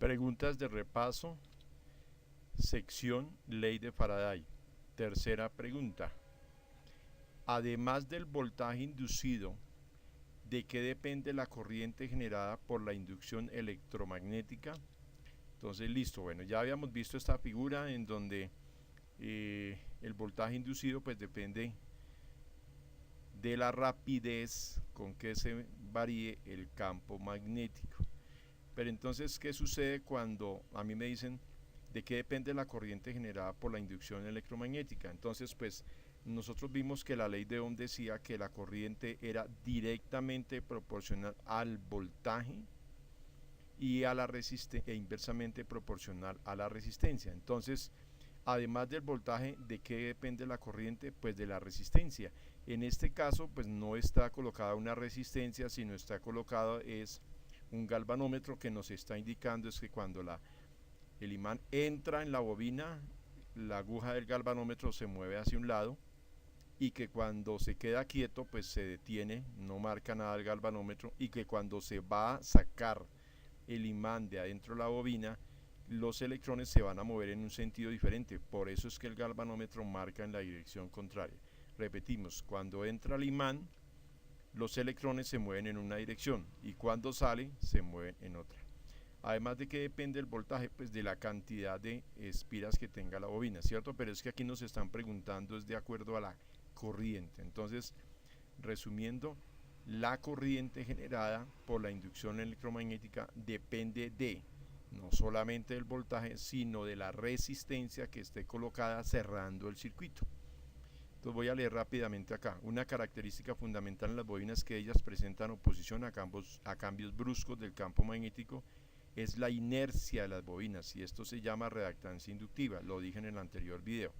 Preguntas de repaso, sección Ley de Faraday. Tercera pregunta. Además del voltaje inducido, ¿de qué depende la corriente generada por la inducción electromagnética? Entonces, listo, bueno, ya habíamos visto esta figura en donde el voltaje inducido pues depende de la rapidez con que se varíe el campo magnético. Pero entonces, ¿qué sucede cuando a mí me dicen de qué depende la corriente generada por la inducción electromagnética? Entonces, pues nosotros vimos que la ley de Ohm decía que la corriente era directamente proporcional al voltaje y a la resistencia e inversamente proporcional a la resistencia. Entonces, además del voltaje, ¿de qué depende la corriente? Pues de la resistencia. En este caso, pues no está colocada una resistencia, sino está colocado es un galvanómetro que nos está indicando es que cuando el imán entra en la bobina, la aguja del galvanómetro se mueve hacia un lado y que cuando se queda quieto pues se detiene, no marca nada el galvanómetro, y que cuando se va a sacar el imán de adentro de la bobina, los electrones se van a mover en un sentido diferente. Por eso es que el galvanómetro marca en la dirección contraria. Repetimos, cuando entra el imán, los electrones se mueven en una dirección y cuando sale se mueven en otra. Además de que depende el voltaje, pues de la cantidad de espiras que tenga la bobina, ¿cierto? Pero es que aquí nos están preguntando es de acuerdo a la corriente. Entonces, resumiendo, la corriente generada por la inducción electromagnética depende de no solamente del voltaje, sino de la resistencia que esté colocada cerrando el circuito. Entonces voy a leer rápidamente acá. Una característica fundamental en las bobinas es que ellas presentan oposición a cambios bruscos del campo magnético es la inercia de las bobinas, y esto se llama reactancia inductiva, lo dije en el anterior video.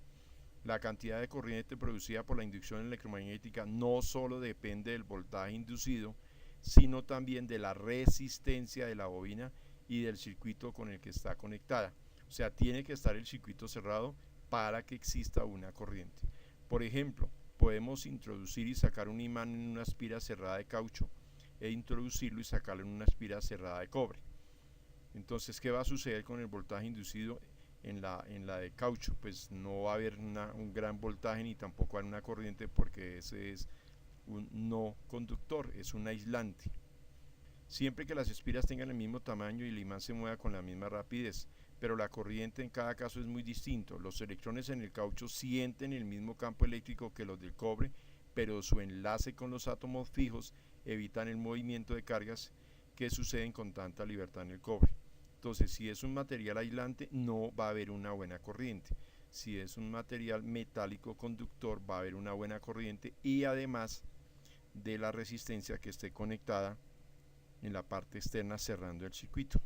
La cantidad de corriente producida por la inducción electromagnética no solo depende del voltaje inducido, sino también de la resistencia de la bobina y del circuito con el que está conectada. O sea, tiene que estar el circuito cerrado para que exista una corriente. Por ejemplo, podemos introducir y sacar un imán en una espira cerrada de caucho e introducirlo y sacarlo en una espira cerrada de cobre. Entonces, ¿qué va a suceder con el voltaje inducido en la de caucho? Pues no va a haber un gran voltaje ni tampoco hay una corriente, porque ese es un no conductor, es un aislante. Siempre que las espiras tengan el mismo tamaño y el imán se mueva con la misma rapidez, pero la corriente en cada caso es muy distinto. Los electrones en el caucho sienten el mismo campo eléctrico que los del cobre, pero su enlace con los átomos fijos evitan el movimiento de cargas que suceden con tanta libertad en el cobre. Entonces, si es un material aislante, no va a haber una buena corriente. Si es un material metálico conductor, va a haber una buena corriente, y además de la resistencia que esté conectada en la parte externa cerrando el circuito.